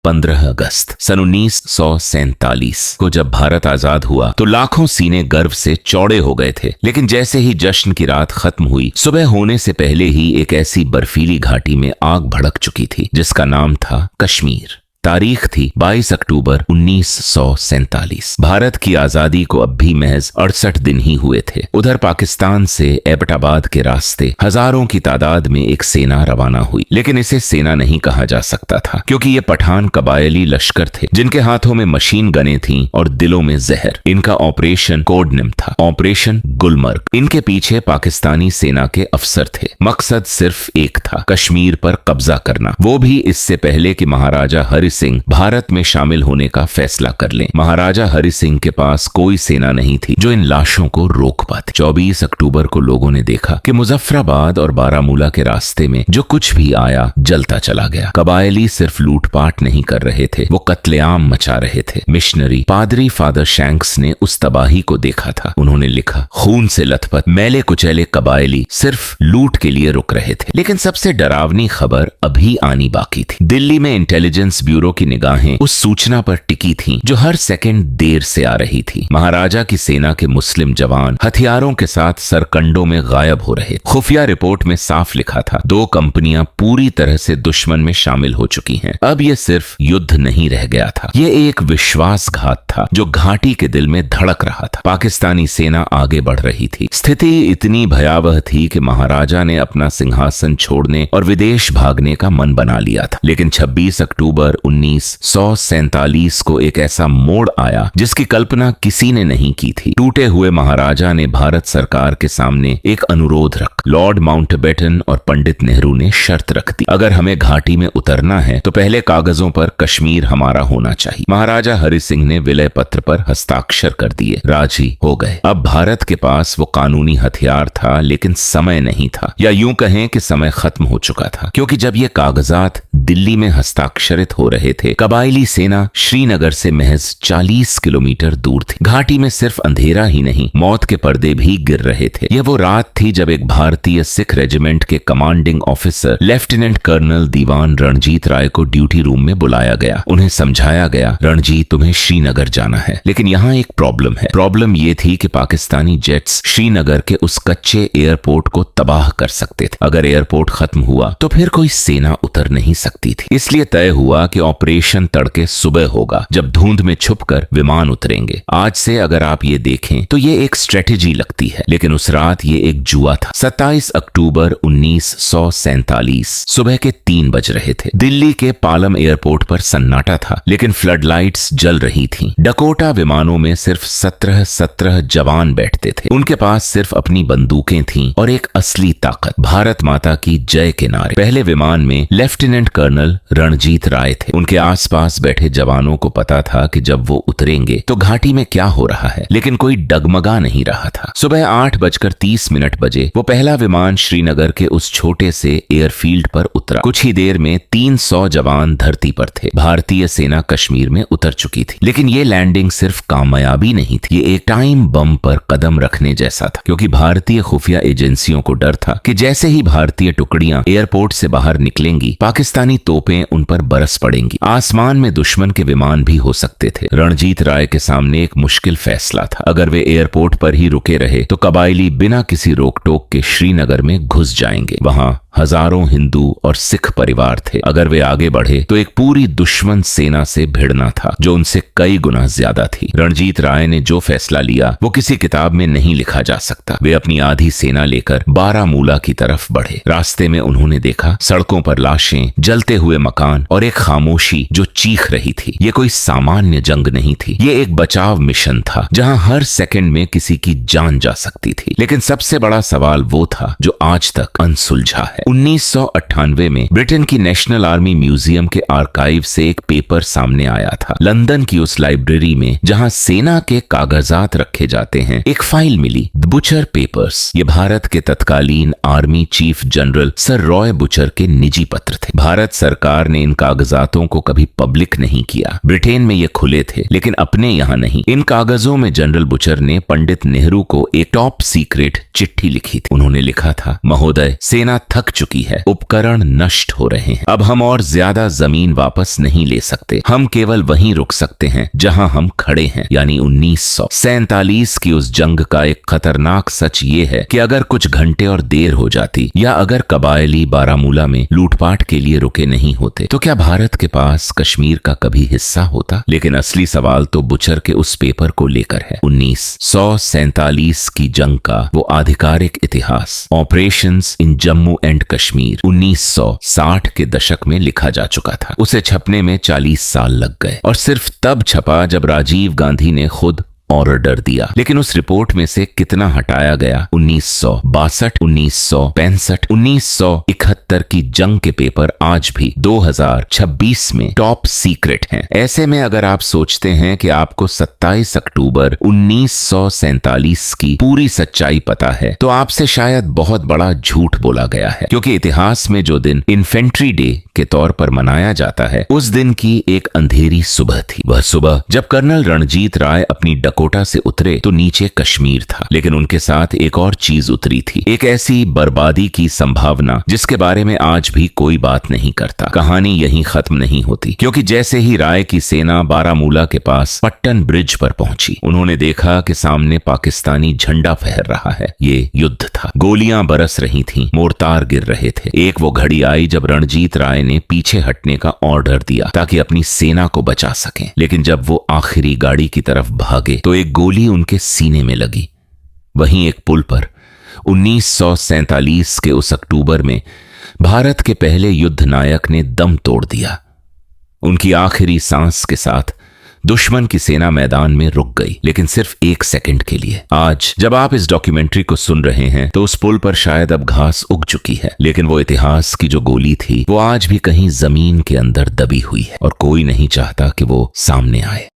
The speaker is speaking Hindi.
15 अगस्त सन 1947 को जब भारत आजाद हुआ तो लाखों सीने गर्व से चौड़े हो गए थे। लेकिन जैसे ही जश्न की रात खत्म हुई, सुबह होने से पहले ही एक ऐसी बर्फीली घाटी में आग भड़क चुकी थी जिसका नाम था कश्मीर। तारीख थी 22 अक्टूबर 1947। भारत की आजादी को अब भी महज 68 दिन ही हुए थे। उधर पाकिस्तान से एबटाबाद के रास्ते हजारों की तादाद में एक सेना रवाना हुई, लेकिन इसे सेना नहीं कहा जा सकता था क्योंकि ये पठान कबायली लश्कर थे जिनके हाथों में मशीन गनें थीं और दिलों में जहर। इनका ऑपरेशन कोड था, ऑपरेशन गुलमर्ग। इनके पीछे पाकिस्तानी सेना के अफसर थे। मकसद सिर्फ एक था, कश्मीर पर कब्जा करना, वो भी इससे पहले कि महाराजा हरि सिंह भारत में शामिल होने का फैसला कर लें। महाराजा हरि सिंह के पास कोई सेना नहीं थी जो इन लाशों को रोक पाती। 24 अक्टूबर को लोगों ने देखा कि मुजफ्फराबाद और बारामूला के रास्ते में जो कुछ भी आया जलता चला गया। कबायली सिर्फ लूटपाट नहीं कर रहे थे, वो कत्लेआम मचा रहे थे। मिशनरी पादरी फादर शैंक्स ने उस तबाही को देखा था। उन्होंने लिखा, खून से लथपथ मैले कुचैले कबायली सिर्फ लूट के लिए रुक रहे थे। लेकिन सबसे डरावनी खबर अभी आनी बाकी थी। दिल्ली में इंटेलिजेंस ब्यूरो की निगाहें उस सूचना पर टिकी थीं जो हर सेकंड देर से आ रही थी। महाराजा की सेना के मुस्लिम जवान हथियारों के साथ सरकंडों में गायब हो रहे। खुफिया रिपोर्ट में साफ लिखा था, 2 कंपनियां पूरी तरह से दुश्मन में शामिल हो चुकी हैं। अब यह सिर्फ युद्ध नहीं रह गया था, यह एक विश्वासघात था जो घाटी के दिल में धड़क रहा था। पाकिस्तानी सेना आगे बढ़ रही थी। स्थिति इतनी भयावह थी कि महाराजा ने अपना सिंहासन छोड़ने और विदेश भागने का मन बना लिया था। लेकिन 26 अक्टूबर 1947 को एक ऐसा मोड़ आया जिसकी कल्पना किसी ने नहीं की थी। टूटे हुए महाराजा ने भारत सरकार के सामने एक अनुरोध रखा। लॉर्ड माउंटबेटन और पंडित नेहरू ने शर्त रख दी, अगर हमें घाटी में उतरना है तो पहले कागजों पर कश्मीर हमारा होना चाहिए। महाराजा हरि सिंह ने विलय पत्र पर हस्ताक्षर कर दिए, राजी हो गए। अब भारत के पास वो कानूनी हथियार था, लेकिन समय नहीं था, या यूं कहें कि समय खत्म हो चुका था, क्योंकि जब ये कागजात दिल्ली में हस्ताक्षरित हो रहे थे, कबायली सेना श्रीनगर से महज 40 किलोमीटर दूर थी। घाटी में सिर्फ अंधेरा ही नहीं, मौत के पर्दे भी गिर रहे थे। यह वो रात थी जब एक भारतीय सिख रेजिमेंट के कमांडिंग ऑफिसर लेफ्टिनेंट कर्नल दीवान रणजीत राय को ड्यूटी रूम में बुलाया गया। उन्हें समझाया गया, रणजीत तुम्हें श्रीनगर जाना है। लेकिन यहाँ एक प्रॉब्लम है। प्रॉब्लम ये थी कि पाकिस्तानी जेट्स श्रीनगर के उस कच्चे एयरपोर्ट को तबाह कर सकते थे। अगर एयरपोर्ट खत्म हुआ तो फिर कोई सेना उतर नहीं सकती थी। इसलिए तय हुआ कि ऑपरेशन तड़के सुबह होगा, जब धुंध में छुपकर विमान उतरेंगे। आज से अगर आप ये देखें तो ये एक स्ट्रेटेजी लगती है, लेकिन उस रात ये एक जुआ था। 27 अक्टूबर 1947 सुबह के 3 बज रहे थे। दिल्ली के पालम एयरपोर्ट पर सन्नाटा था, लेकिन फ्लड लाइट्स जल रही थीं। डकोटा विमानों में सिर्फ 17 जवान बैठते थे। उनके पास सिर्फ अपनी बंदूकें थीं और एक असली ताकत, भारत माता की जय के नारे। पहले विमान में लेफ्टिनेंट कर्नल रणजीत राय थे। उनके आसपास बैठे जवानों को पता था कि जब वो उतरेंगे तो घाटी में क्या हो रहा है, लेकिन कोई डगमगा नहीं रहा था। सुबह 8:30 बजे वो पहला विमान श्रीनगर के उस छोटे से एयरफील्ड पर उतरा। कुछ ही देर में 300 जवान धरती पर थे। भारतीय सेना कश्मीर में उतर चुकी थी। लेकिन ये लैंडिंग सिर्फ कामयाबी नहीं थी, ये एक टाइम बम पर कदम रखने जैसा था, क्योंकि भारतीय खुफिया एजेंसियों को डर था कि जैसे ही भारतीय टुकड़ियां एयरपोर्ट से बाहर निकलेंगी, पाकिस्तानी तोपें उन पर बरस पड़ेंगी। आसमान में दुश्मन के विमान भी हो सकते थे। रणजीत राय के सामने एक मुश्किल फैसला था। अगर वे एयरपोर्ट पर ही रुके रहे तो कबायली बिना किसी रोक टोक के श्रीनगर में घुस जाएंगे। वहां हजारों हिंदू और सिख परिवार थे। अगर वे आगे बढ़े तो एक पूरी दुश्मन सेना से भिड़ना था जो उनसे कई गुना ज्यादा थी। रणजीत राय ने जो फैसला लिया वो किसी किताब में नहीं लिखा जा सकता। वे अपनी आधी सेना लेकर बारामूला की तरफ बढ़े। रास्ते में उन्होंने देखा सड़कों पर लाशें, जलते हुए मकान और एक खामोशी जो चीख रही थी। ये कोई सामान्य जंग नहीं थी, ये एक बचाव मिशन था जहां हर सेकंड में किसी की जान जा सकती थी। लेकिन सबसे बड़ा सवाल वो था जो आज तक अनसुलझा है। 1998 में ब्रिटेन की नेशनल आर्मी म्यूजियम के आर्काइव से एक पेपर सामने आया था। लंदन की उस लाइब्रेरी में जहां सेना के कागजात रखे जाते हैं, एक फाइल मिली, द बुचर पेपर्स। ये भारत के तत्कालीन army chief general sir Roy Bucher के निजी पत्र थे। भारत सरकार ने इन कागजातों को कभी पब्लिक नहीं किया। ब्रिटेन में ये खुले थे, लेकिन अपने यहां नहीं। इन कागजों में जनरल बुचर ने पंडित नेहरू को एक टॉप सीक्रेट चिट्ठी लिखी थी। उन्होंने लिखा था, महोदय, सेना थक थक चुकी है, उपकरण नष्ट हो रहे हैं। अब हम और ज्यादा जमीन वापस नहीं ले सकते। हम केवल वहीं रुक सकते हैं जहां हम खड़े हैं, यानी 1947 की उस जंग का एक खतरनाक सच ये है कि अगर कुछ घंटे और देर हो जाती, या अगर कबायली बारामूला में लूटपाट के लिए रुके नहीं होते, तो क्या भारत के पास कश्मीर का कभी हिस्सा होता? लेकिन असली सवाल तो बुचर के उस पेपर को लेकर है। 1947 की जंग का वो आधिकारिक इतिहास, operations in Jammu and Kashmir, 1960 के दशक में लिखा जा चुका था। उसे छपने में 40 साल लग गए और सिर्फ तब छपा जब राजीव गांधी ने खुद ऑर्डर दिया। लेकिन उस रिपोर्ट में से कितना हटाया गया? 1962, 1965, 1971 की जंग के पेपर आज भी 2026 में टॉप सीक्रेट हैं। ऐसे में अगर आप सोचते हैं कि आपको 27 अक्टूबर 1947 की पूरी सच्चाई पता है, तो आपसे शायद बहुत बड़ा झूठ बोला गया है, क्योंकि इतिहास में जो दिन इन्फेंट्री डे के तौर पर मनाया जाता है, उस दिन की एक अंधेरी सुबह थी। वह सुबह जब कर्नल रणजीत राय अपनी कोटा से उतरे तो नीचे कश्मीर था, लेकिन उनके साथ एक और चीज उतरी थी, एक ऐसी बर्बादी की संभावना जिसके बारे में आज भी कोई बात नहीं करता। कहानी यहीं खत्म नहीं होती, क्योंकि जैसे ही राय की सेना बारामूला के पास पट्टन ब्रिज पर पहुंची, उन्होंने देखा कि सामने पाकिस्तानी झंडा फहर रहा है। ये युद्ध था। गोलियां बरस रही थीं, मोर्टार गिर रहे थे। एक वो घड़ी आई जब रणजीत राय ने पीछे हटने का ऑर्डर दिया ताकि अपनी सेना को बचा सकें, लेकिन जब वो आखिरी गाड़ी की तरफ भागे तो एक गोली उनके सीने में लगी। वहीं एक पुल पर 1947 के उस अक्टूबर में भारत के पहले युद्ध नायक ने दम तोड़ दिया। उनकी आखिरी सांस के साथ दुश्मन की सेना मैदान में रुक गई, लेकिन सिर्फ 1 सेकंड के लिए। आज जब आप इस डॉक्यूमेंट्री को सुन रहे हैं तो उस पुल पर शायद अब घास उग चुकी है, लेकिन वो इतिहास की जो गोली थी वो आज भी कहीं जमीन के अंदर दबी हुई है और कोई नहीं चाहता कि वो सामने आए।